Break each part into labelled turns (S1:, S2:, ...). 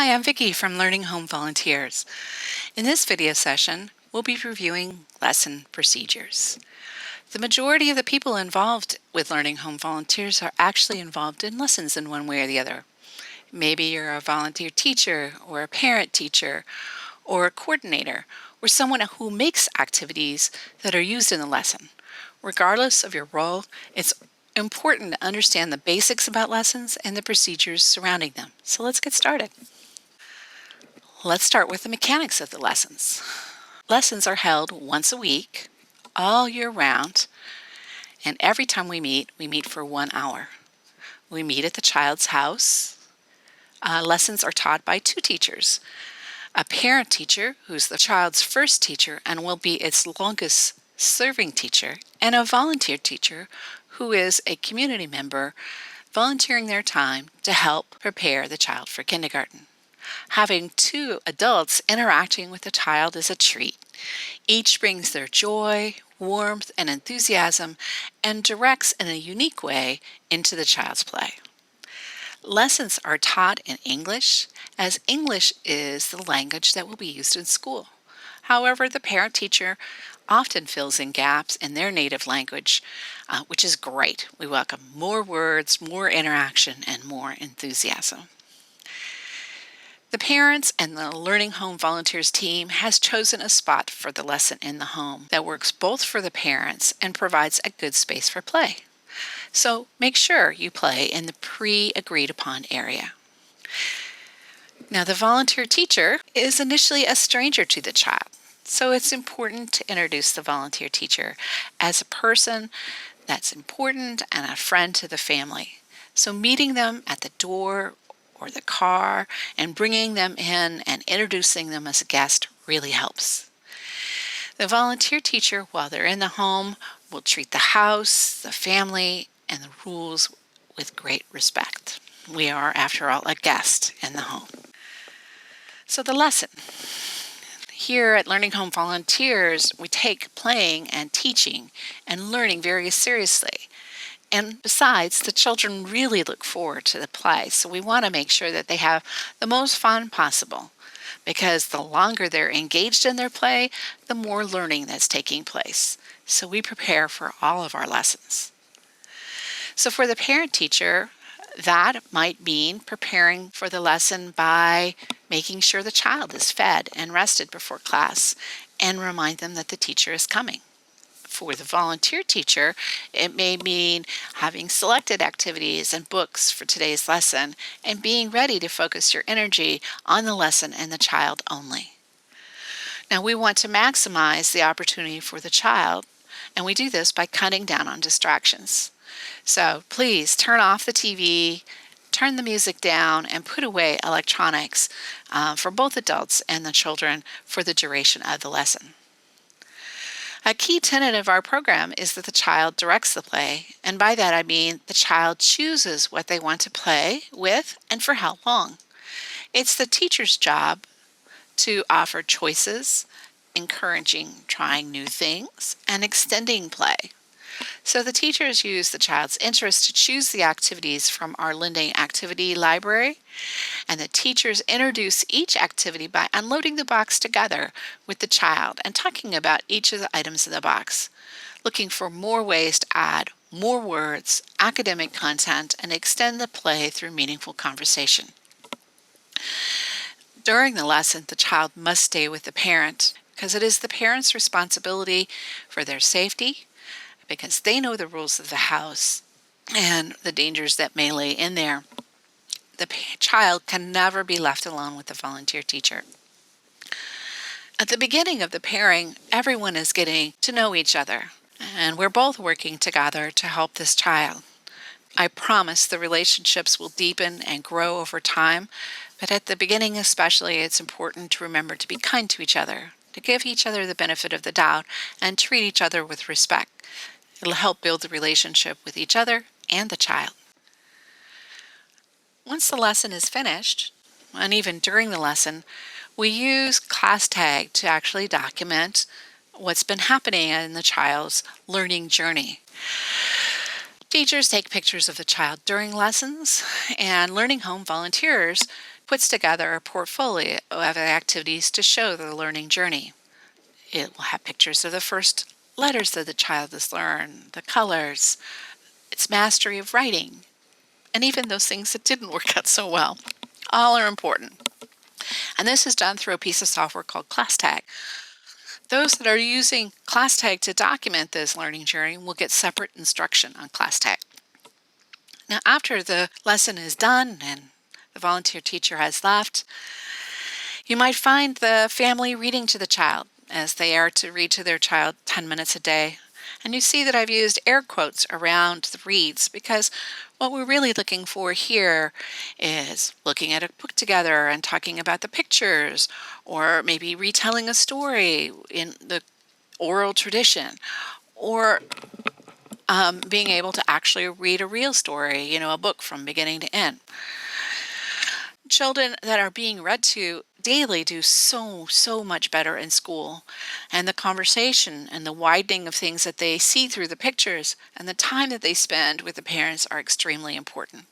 S1: Hi, I'm Vicki from Learning Home Volunteers. In this video session, we'll be reviewing lesson procedures. The majority of the people involved with Learning Home Volunteers are actually involved in lessons in one way or the other. Maybe you're a volunteer teacher or a parent teacher or a coordinator or someone who makes activities that are used in the lesson. Regardless of your role, it's important to understand the basics about lessons and the procedures surrounding them. So let's get started. Let's start with the mechanics of the lessons. Lessons are held once a week, all year round, and every time we meet for 1 hour. We meet at the child's house. Lessons are taught by two teachers, a parent teacher, who's the child's first teacher and will be its longest serving teacher, and a volunteer teacher, who is a community member volunteering their time to help prepare the child for kindergarten. Having two adults interacting with the child is a treat. Each brings their joy, warmth, and enthusiasm and directs in a unique way into the child's play. Lessons are taught in English, as English is the language that will be used in school. However, the parent teacher often fills in gaps in their native language, which is great. We welcome more words, more interaction, and more enthusiasm. The parents and the Learning Home Volunteers team has chosen a spot for the lesson in the home that works both for the parents and provides a good space for play. So make sure you play in the pre-agreed upon area. Now, the volunteer teacher is initially a stranger to the child, so it's important to introduce the volunteer teacher as a person that's important and a friend to the family. So meeting them at the door or the car and bringing them in and introducing them as a guest really helps. The volunteer teacher, while they're in the home, will treat the house, the family, and the rules with great respect. We are, after all, a guest in the home. So the lesson. Here at Learning Home Volunteers, we take playing and teaching and learning very seriously. And besides, the children really look forward to the play, so we want to make sure that they have the most fun possible, because the longer they're engaged in their play, the more learning that's taking place. So we prepare for all of our lessons. So for the parent teacher, that might mean preparing for the lesson by making sure the child is fed and rested before class and remind them that the teacher is coming. For the volunteer teacher, it may mean having selected activities and books for today's lesson and being ready to focus your energy on the lesson and the child only. Now, we want to maximize the opportunity for the child, and we do this by cutting down on distractions. So please turn off the TV, turn the music down, and put away electronics for both adults and the children for the duration of the lesson. A key tenet of our program is that the child directs the play, and by that I mean the child chooses what they want to play with and for how long. It's the teacher's job to offer choices, encouraging trying new things, and extending play. So the teachers use the child's interest to choose the activities from our lending activity library, and the teachers introduce each activity by unloading the box together with the child and talking about each of the items in the box, looking for more ways to add more words, academic content, and extend the play through meaningful conversation. During the lesson, the child must stay with the parent because it is the parent's responsibility for their safety, because they know the rules of the house and the dangers that may lay in there. The child can never be left alone with the volunteer teacher. At the beginning of the pairing, everyone is getting to know each other, and we're both working together to help this child. I promise the relationships will deepen and grow over time, but at the beginning especially, it's important to remember to be kind to each other, to give each other the benefit of the doubt, and treat each other with respect. It'll help build the relationship with each other and the child. Once the lesson is finished, and even during the lesson, we use class tag to actually document what's been happening in the child's learning journey. Teachers take pictures of the child during lessons, and Learning Home Volunteers puts together a portfolio of activities to show the learning journey. It will have pictures of the first letters that the child has learned, the colors, its mastery of writing, and even those things that didn't work out so well. All are important. And this is done through a piece of software called ClassTag. Those that are using ClassTag to document this learning journey will get separate instruction on ClassTag. Now, after the lesson is done and the volunteer teacher has left, you might find the family reading to the child, as they are to read to their child 10 minutes a day. And you see that I've used air quotes around the reads because what we're really looking for here is looking at a book together and talking about the pictures, or maybe retelling a story in the oral tradition, or being able to actually read a real story, a book from beginning to end. Children that are being read to daily do so much better in school, and the conversation and the widening of things that they see through the pictures and the time that they spend with the parents are extremely important.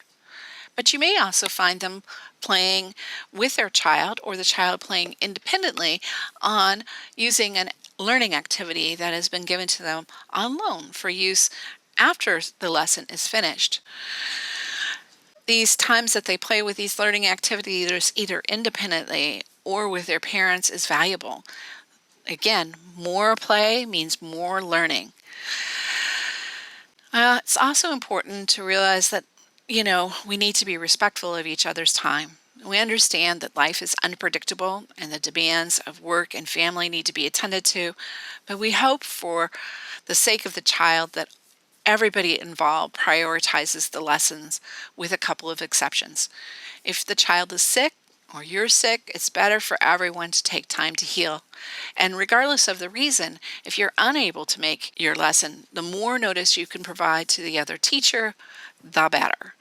S1: But you may also find them playing with their child, or the child playing independently on using a learning activity that has been given to them on loan for use after the lesson is finished. These times that they play with these learning activities either independently or with their parents is valuable. Again, more play means more learning. It's also important to realize that, we need to be respectful of each other's time. We understand that life is unpredictable and the demands of work and family need to be attended to, but we hope for the sake of the child that everybody involved prioritizes the lessons, with a couple of exceptions. If the child is sick or you're sick, it's better for everyone to take time to heal. And regardless of the reason, if you're unable to make your lesson, the more notice you can provide to the other teacher, the better.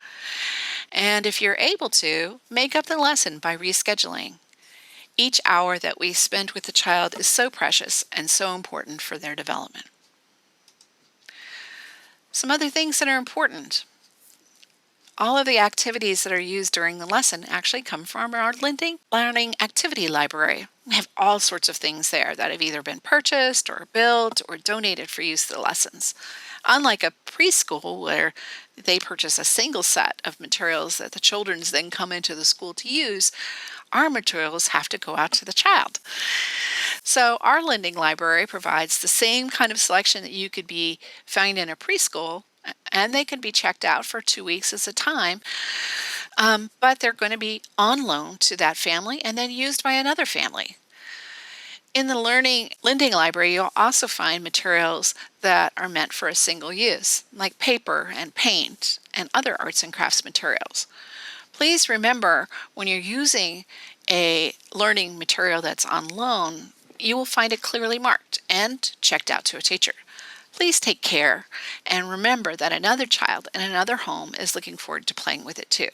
S1: And if you're able to, make up the lesson by rescheduling. Each hour that we spend with the child is so precious and so important for their development. Some other things that are important. All of the activities that are used during the lesson actually come from our learning activity library. We have all sorts of things there that have either been purchased or built or donated for use in the lessons. Unlike a preschool where they purchase a single set of materials that the children then come into the school to use, our materials have to go out to the child. So our lending library provides the same kind of selection that you could find in a preschool, and they can be checked out for 2 weeks at a time, but they're going to be on loan to that family and then used by another family. In the lending library, you'll also find materials that are meant for a single use, like paper and paint and other arts and crafts materials. Please remember, when you're using a learning material that's on loan, you will find it clearly marked and checked out to a teacher. Please take care and remember that another child in another home is looking forward to playing with it too.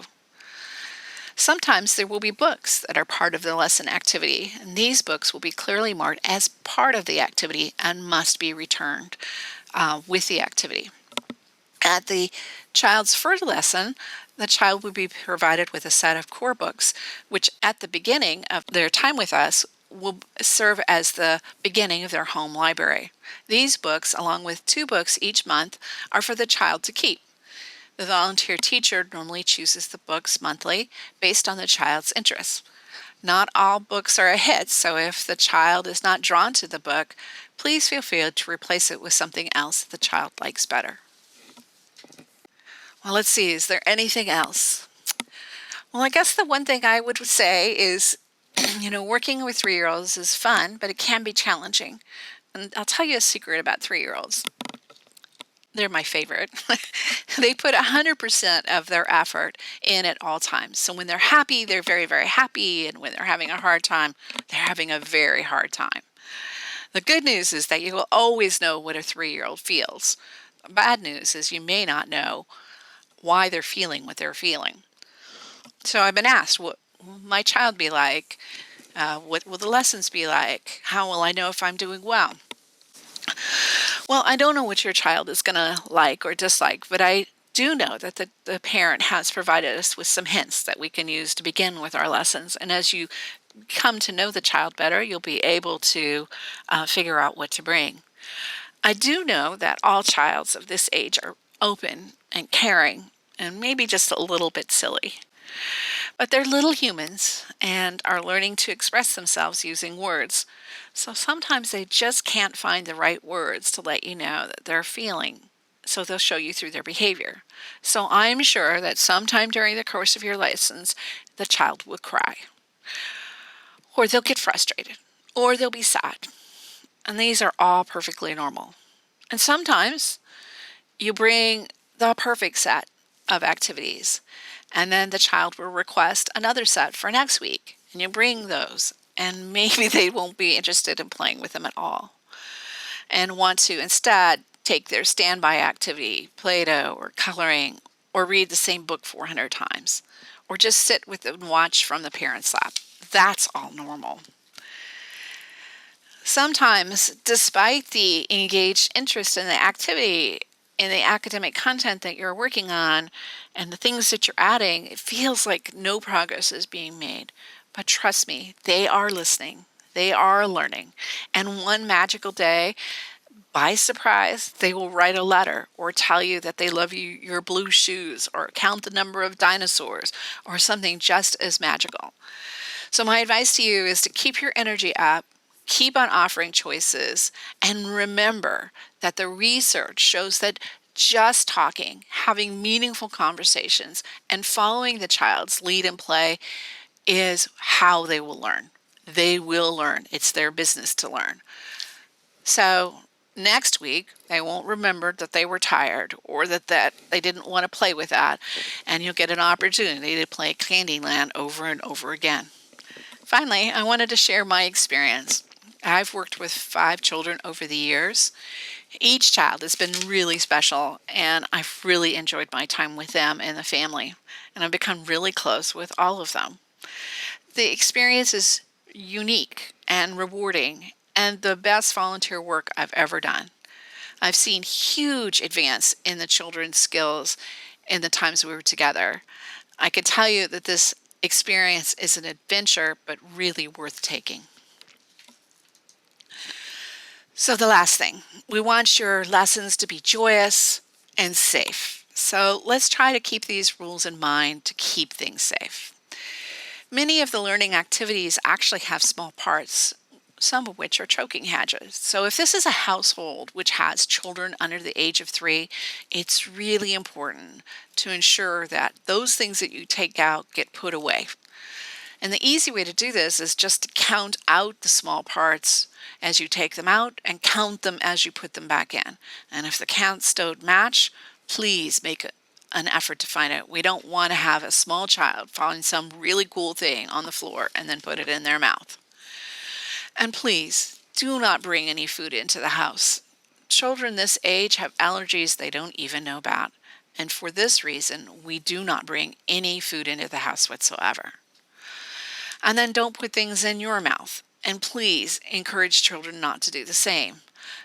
S1: Sometimes there will be books that are part of the lesson activity, and these books will be clearly marked as part of the activity and must be returned with the activity. At the child's first lesson, the child will be provided with a set of core books, which at the beginning of their time with us will serve as the beginning of their home library. These books, along with 2 books each month, are for the child to keep. The volunteer teacher normally chooses the books monthly based on the child's interests. Not all books are a hit, so if the child is not drawn to the book, please feel free to replace it with something else the child likes better. Well, let's see, is there anything else? Well, I guess the one thing I would say is, working with 3-year-olds is fun, but it can be challenging. And I'll tell you a secret about 3-year-olds. They're my favorite. They put 100% of their effort in at all times. So when they're happy, they're very, very happy. And when they're having a hard time, they're having a very hard time. The good news is that you will always know what a 3-year-old feels. The bad news is you may not know why they're feeling what they're feeling. So I've been asked, what will my child be like? What will the lessons be like? How will I know if I'm doing well? Well, I don't know what your child is going to like or dislike, but I do know that the parent has provided us with some hints that we can use to begin with our lessons. And as you come to know the child better, you'll be able to figure out what to bring. I do know that all childs of this age are open and caring and maybe just a little bit silly. But they're little humans and are learning to express themselves using words. So sometimes they just can't find the right words to let you know that they're feeling. So they'll show you through their behavior. So I'm sure that sometime during the course of your lessons, the child will cry, or they'll get frustrated, or they'll be sad. And these are all perfectly normal. And sometimes you bring the perfect set of activities, and then the child will request another set for next week, and you bring those, and maybe they won't be interested in playing with them at all and want to instead take their standby activity, Play-Doh or coloring, or read the same book 400 times, or just sit with and watch from the parent's lap. That's all normal. Sometimes, despite the engaged interest in the activity, in the academic content that you're working on, and the things that you're adding, it feels like no progress is being made. But trust me, they are listening. They are learning. And one magical day, by surprise, they will write a letter or tell you that they love your blue shoes, or count the number of dinosaurs, or something just as magical. So my advice to you is to keep your energy up, keep on offering choices, and remember that the research shows that just talking, having meaningful conversations, and following the child's lead and play is how they will learn. They will learn. It's their business to learn. So next week, they won't remember that they were tired or that they didn't want to play with that, and you'll get an opportunity to play Candyland over and over again. Finally, I wanted to share my experience. I've worked with 5 children over the years. Each child has been really special, and I've really enjoyed my time with them and the family, and I've become really close with all of them. The experience is unique and rewarding, and the best volunteer work I've ever done. I've seen huge advance in the children's skills in the times we were together. I can tell you that this experience is an adventure, but really worth taking. So the last thing, we want your lessons to be joyous and safe. So let's try to keep these rules in mind to keep things safe. Many of the learning activities actually have small parts, some of which are choking hazards. So if this is a household which has children under the age of 3, it's really important to ensure that those things that you take out get put away. And the easy way to do this is just to count out the small parts as you take them out and count them as you put them back in. And if the counts don't match, please make an effort to find it. We don't want to have a small child find some really cool thing on the floor and then put it in their mouth. And please do not bring any food into the house. Children this age have allergies they don't even know about. And for this reason, we do not bring any food into the house whatsoever. And then don't put things in your mouth. And please encourage children not to do the same.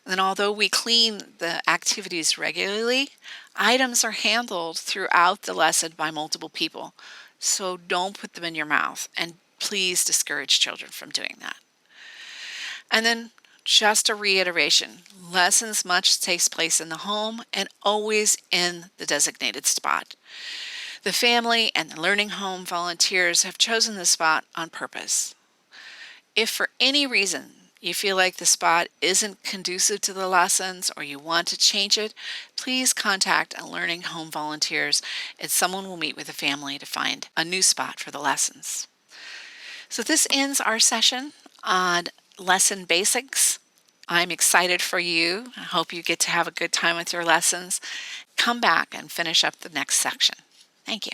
S1: And then although we clean the activities regularly, items are handled throughout the lesson by multiple people. So don't put them in your mouth. And please discourage children from doing that. And then just a reiteration, lessons must take place in the home and always in the designated spot. The family and the learning home volunteers have chosen the spot on purpose. If for any reason you feel like the spot isn't conducive to the lessons or you want to change it, please contact a learning home volunteers and someone will meet with the family to find a new spot for the lessons. So this ends our session on lesson basics. I'm excited for you. I hope you get to have a good time with your lessons. Come back and finish up the next section. Thank you.